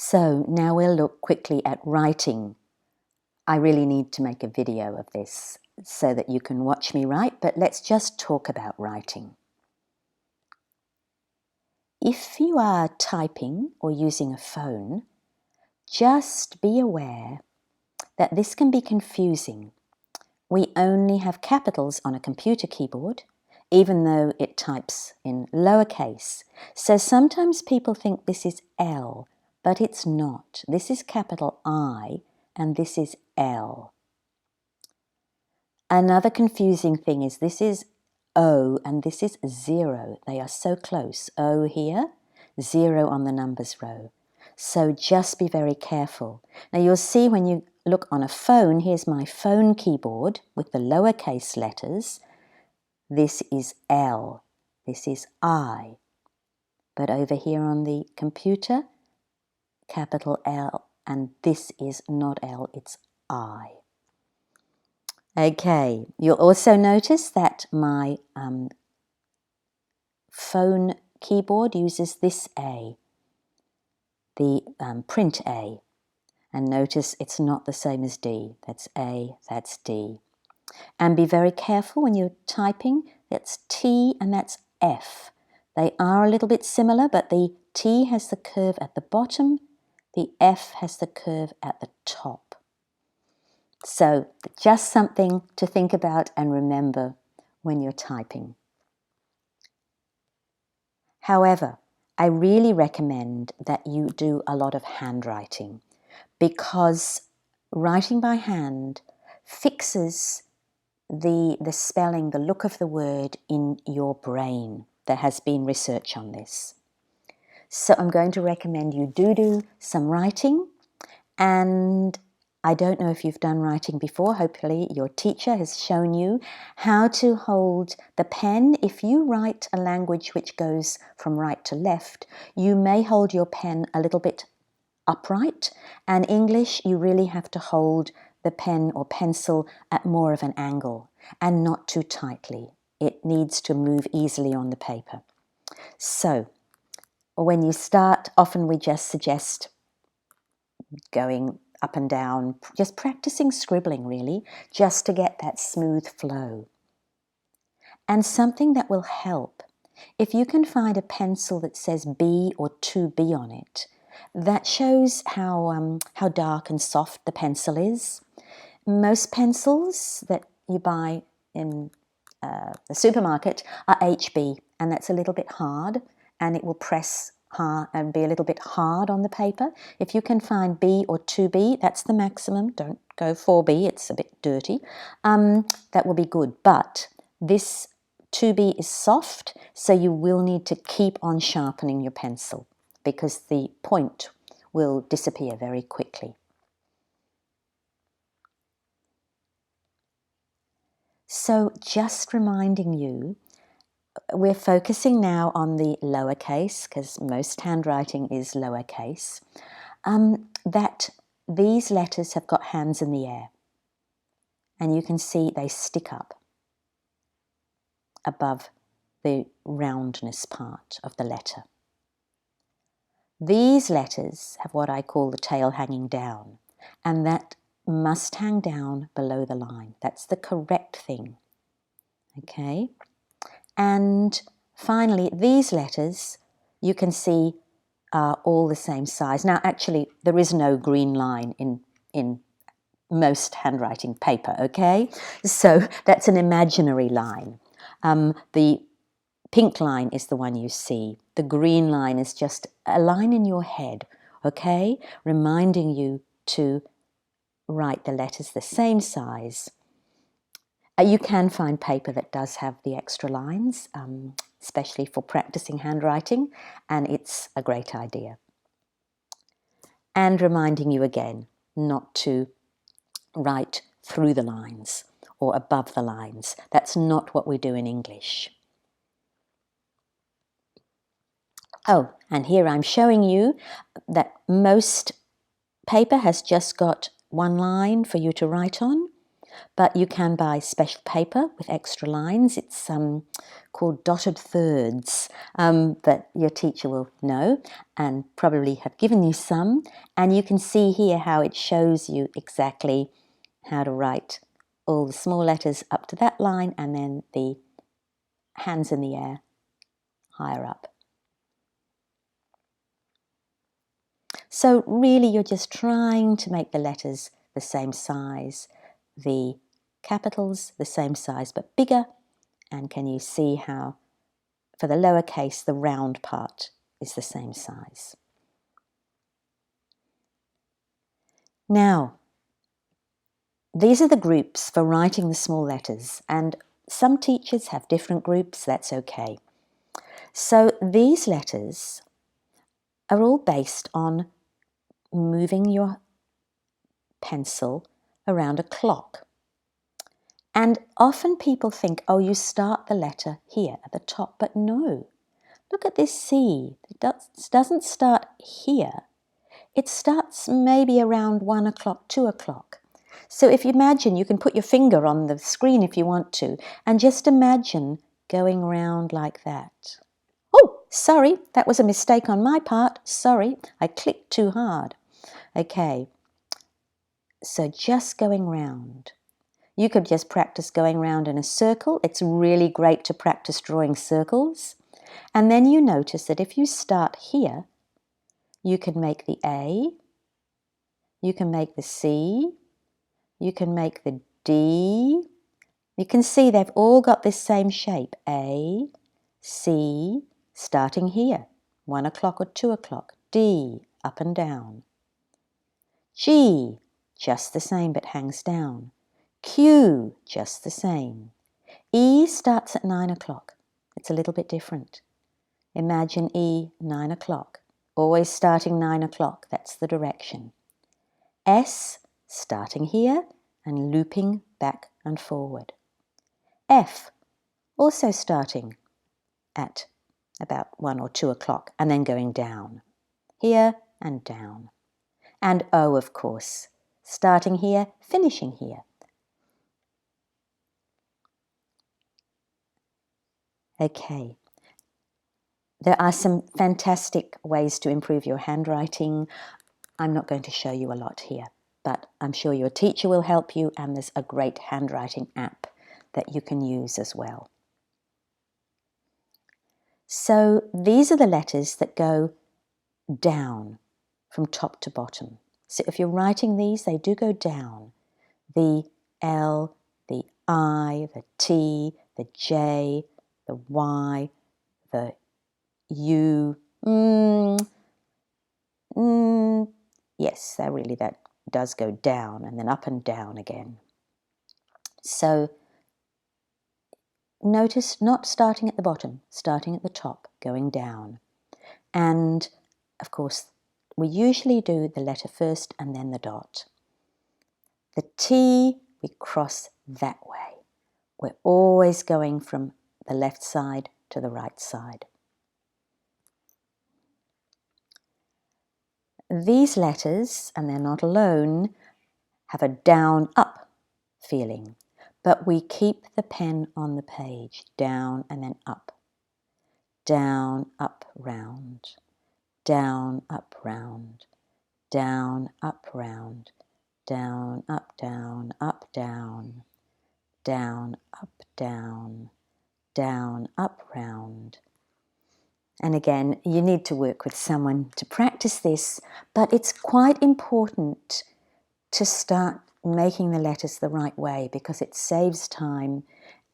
So now we'll look quickly at writing. I really need to make a video of this so that you can watch me write, but let's just talk about writing. If you are typing or using a phone, just be aware that this can be confusing. We only have capitals on a computer keyboard, even though it types in lowercase. So sometimes people think this is L, but it's not. This is capital I, and this is L. Another confusing thing is this is O and this is 0. They are so close. O here, 0 on the numbers row. So just be very careful. Now you'll see when you look on a phone, here's my phone keyboard with the lowercase letters. This is L, this is I. But over here on the computer, capital L, and this is not L, it's I. Okay, you'll also notice that my phone keyboard uses this A, the print A. And notice it's not the same as D. That's A, that's D. And be very careful when you're typing. That's T and that's F. They are a little bit similar, but the T has the curve at the bottom, the F has the curve at the top. So just something to think about and remember when you're typing. However, I really recommend that you do a lot of handwriting because writing by hand fixes the spelling, the look of the word in your brain. There has been research on this. So I'm going to recommend you do some writing, and I don't know if you've done writing before. Hopefully your teacher has shown you how to hold the pen. If you write a language which goes from right to left, you may hold your pen a little bit upright, and English you really have to hold the pen or pencil at more of an angle and not too tightly. It needs to move easily on the paper. So when you start, often we just suggest going up and down, just practicing scribbling really, just to get that smooth flow. And something that will help, if you can find a pencil that says B or 2B on it, that shows how dark and soft the pencil is. Most pencils that you buy in the supermarket are HB, and that's a little bit hard, and it will press hard and be a little bit hard on the paper. If you can find B or 2B, that's the maximum. Don't go 4B, it's a bit dirty. That will be good, but this 2B is soft, so you will need to keep on sharpening your pencil because the point will disappear very quickly. So just reminding you, we're focusing now on the lowercase, because most handwriting is lowercase, that these letters have got hands in the air. And you can see they stick up above the roundness part of the letter. These letters have what I call the tail hanging down, and that must hang down below the line. That's the correct thing. Okay? And finally, these letters, you can see, are all the same size. Now, actually, there is no green line in most handwriting paper, okay? So that's an imaginary line. The pink line is the one you see. The green line is just a line in your head, okay? Reminding you to write the letters the same size. You can find paper that does have the extra lines, especially for practicing handwriting, and it's a great idea. And reminding you again not to write through the lines or above the lines. That's not what we do in English. Oh, and here I'm showing you that most paper has just got one line for you to write on. But you can buy special paper with extra lines. It's called dotted thirds, that your teacher will know and probably have given you some. And you can see here how it shows you exactly how to write all the small letters up to that line and then the hands in the air higher up. So really you're just trying to make the letters the same size, the capitals the same size but bigger, and can you see how for the lowercase the round part is the same size. Now, these are the groups for writing the small letters, and some teachers have different groups, that's okay. So these letters are all based on moving your pencil around a clock. And often people think, oh, you start the letter here at the top, but no. Look at this C. It doesn't start here. It starts maybe around 1 o'clock, 2 o'clock. So if you imagine, you can put your finger on the screen if you want to, and just imagine going round like that. Oh, sorry, that was a mistake on my part. Sorry, I clicked too hard. Okay, so just going round. You could just practice going round in a circle. It's really great to practice drawing circles. And then you notice that if you start here, you can make the A, you can make the C, you can make the D. You can see they've all got this same shape. A, C, starting here, 1 o'clock or 2 o'clock. D, up and down. G, just the same but hangs down. Q, just the same. E starts at 9 o'clock. It's a little bit different. Imagine E, 9 o'clock. Always starting 9 o'clock, that's the direction. S, starting here and looping back and forward. F, also starting at about 1 or 2 o'clock and then going down. Here and down. And O, of course, starting here, finishing here. Okay. There are some fantastic ways to improve your handwriting. I'm not going to show you a lot here, but I'm sure your teacher will help you, and there's a great handwriting app that you can use as well. So these are the letters that go down from top to bottom. So if you're writing these, they do go down. The L, the I, the T, the J, the Y, the U. Yes, that does go down and then up and down again. So notice not starting at the bottom, starting at the top, going down. And of course, we usually do the letter first and then the dot. The T, we cross that way. We're always going from the left side to the right side. These letters, and they're not alone, have a down-up feeling, but we keep the pen on the page, down and then up. Down, up, round. Down, up, round. Down, up, round. Down, up, down, up, down. Down, up, down. Down, up, round. And again, you need to work with someone to practice this, but it's quite important to start making the letters the right way because it saves time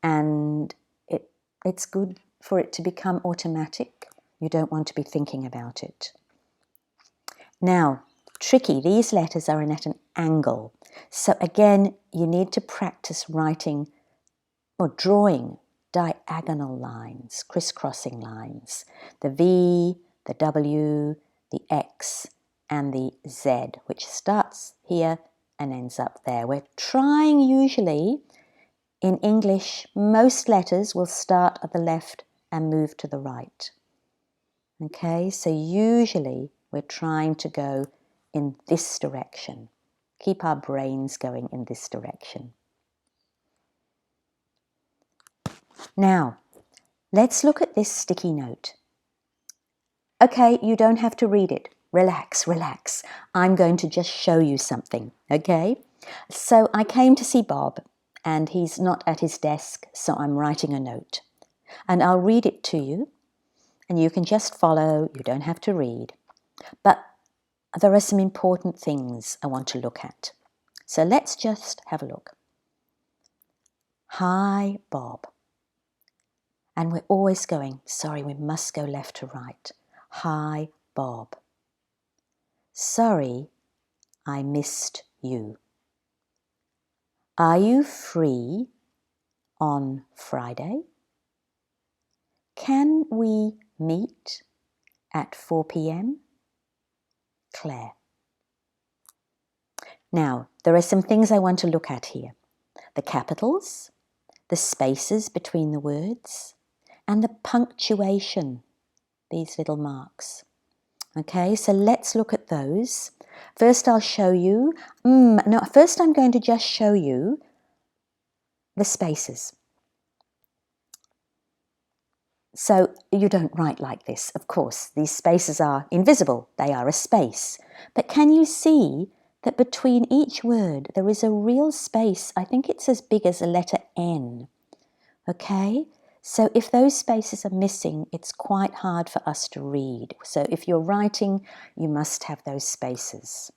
and it's good for it to become automatic. You don't want to be thinking about it. Now, tricky, these letters are at an angle. So again, you need to practice writing or drawing diagonal lines, crisscrossing lines. The V, the W, the X, and the Z, which starts here and ends up there. We're trying usually, in English, most letters will start at the left and move to the right. Okay, so usually we're trying to go in this direction. Keep our brains going in this direction. Now, let's look at this sticky note. Okay, you don't have to read it. Relax, relax. I'm going to just show you something, okay? So I came to see Bob, and he's not at his desk, so I'm writing a note. And I'll read it to you, and you can just follow. You don't have to read. But there are some important things I want to look at. So let's just have a look. Hi, Bob. And we're always going, sorry, we must go left to right. Hi, Bob. Sorry, I missed you. Are you free on Friday? Can we meet at 4 p.m? Claire. Now, there are some things I want to look at here. The capitals, the spaces between the words, and the punctuation, these little marks. Okay, so let's look at those. First I'll show you, first I'm going to just show you the spaces. So you don't write like this, of course. These spaces are invisible, they are a space. But can you see that between each word there is a real space? I think it's as big as a letter N. Okay, so if those spaces are missing, it's quite hard for us to read. So if you're writing, you must have those spaces.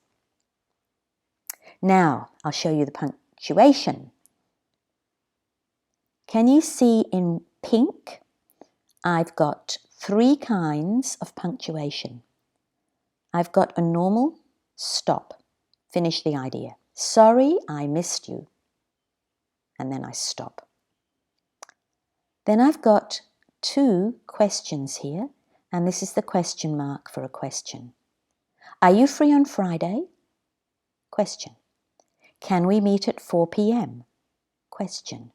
Now, I'll show you the punctuation. Can you see in pink? I've got 3 kinds of punctuation. I've got a normal stop, finish the idea. Sorry, I missed you. And then I stop. Then I've got 2 questions here, and this is the question mark for a question. Are you free on Friday? Question. Can we meet at 4 p.m? Question.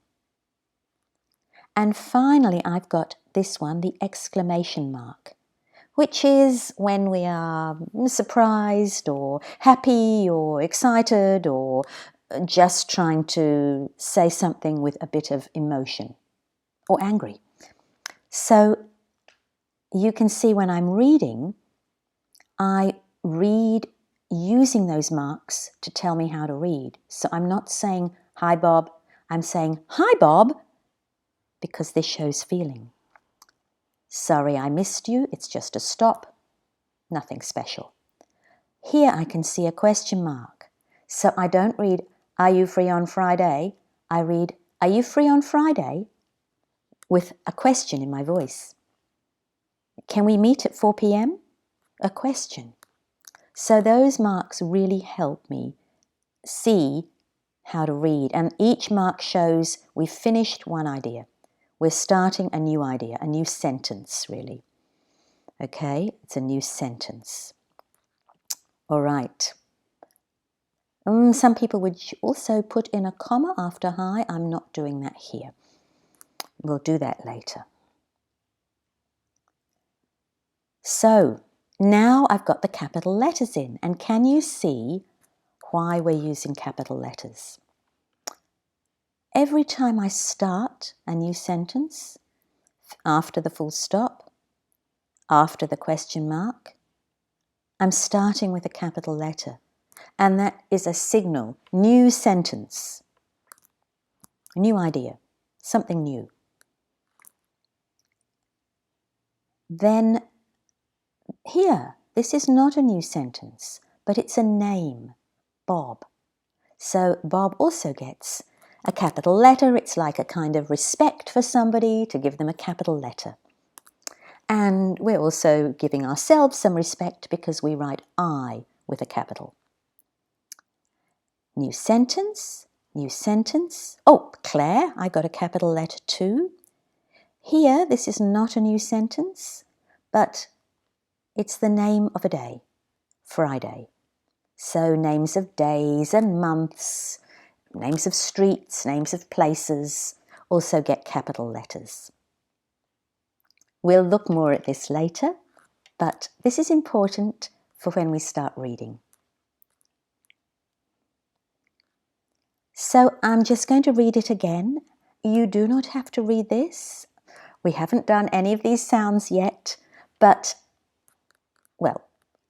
And finally, I've got this one, the exclamation mark, which is when we are surprised or happy or excited or just trying to say something with a bit of emotion or angry. So you can see when I'm reading, I read using those marks to tell me how to read. So I'm not saying, hi, Bob. I'm saying, hi, Bob, because this shows feeling. Sorry, I missed you. It's just a stop. Nothing special. Here I can see a question mark. So I don't read, are you free on Friday? I read, are you free on Friday? With a question in my voice. Can we meet at 4 p.m? A question. So those marks really help me see how to read. And each mark shows we've finished one idea. We're starting a new idea, a new sentence, really. Okay, it's a new sentence. All right. Some people would also put in a comma after hi. I'm not doing that here. We'll do that later. So now I've got the capital letters in, and can you see why we're using capital letters? Every time I start a new sentence, after the full stop, after the question mark, I'm starting with a capital letter, and that is a signal, new sentence, new idea, something new. Then here, this is not a new sentence, but it's a name, Bob. So Bob also gets a capital letter. It's like a kind of respect for somebody to give them a capital letter. And we're also giving ourselves some respect because we write I with a capital. New sentence, new sentence. Oh, Claire, I got a capital letter too. Here, this is not a new sentence, but it's the name of a day, Friday. So names of days and months, names of streets, names of places also get capital letters. We'll look more at this later, but this is important for when we start reading. So I'm just going to read it again, You do not have to read this. We haven't done any of these sounds yet, but, well,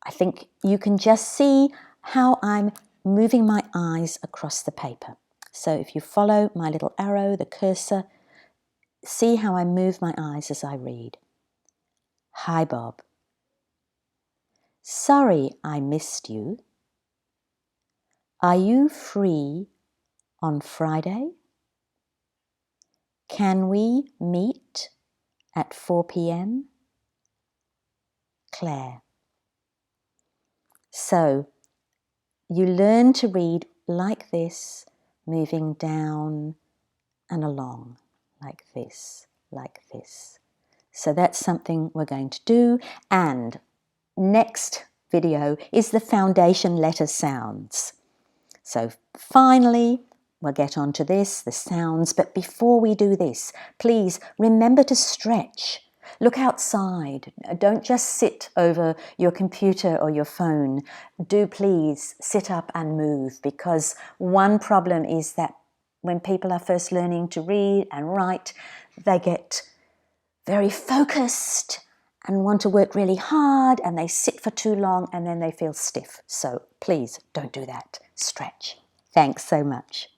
I think you can just see how I'm moving my eyes across the paper. So if you follow my little arrow, the cursor, see how I move my eyes as I read. Hi, Bob. Sorry I missed you. Are you free on Friday? Can we meet at 4 p.m? Claire. So you learn to read like this, moving down and along, like this, like this. So that's something we're going to do. And next video is the foundation letter sounds. So finally, we'll get on to this, the sounds. But before we do this, please remember to stretch. Look outside. Don't just sit over your computer or your phone. Do please sit up and move, because one problem is that when people are first learning to read and write, they get very focused and want to work really hard, and they sit for too long and then they feel stiff. So please don't do that. Stretch. Thanks so much.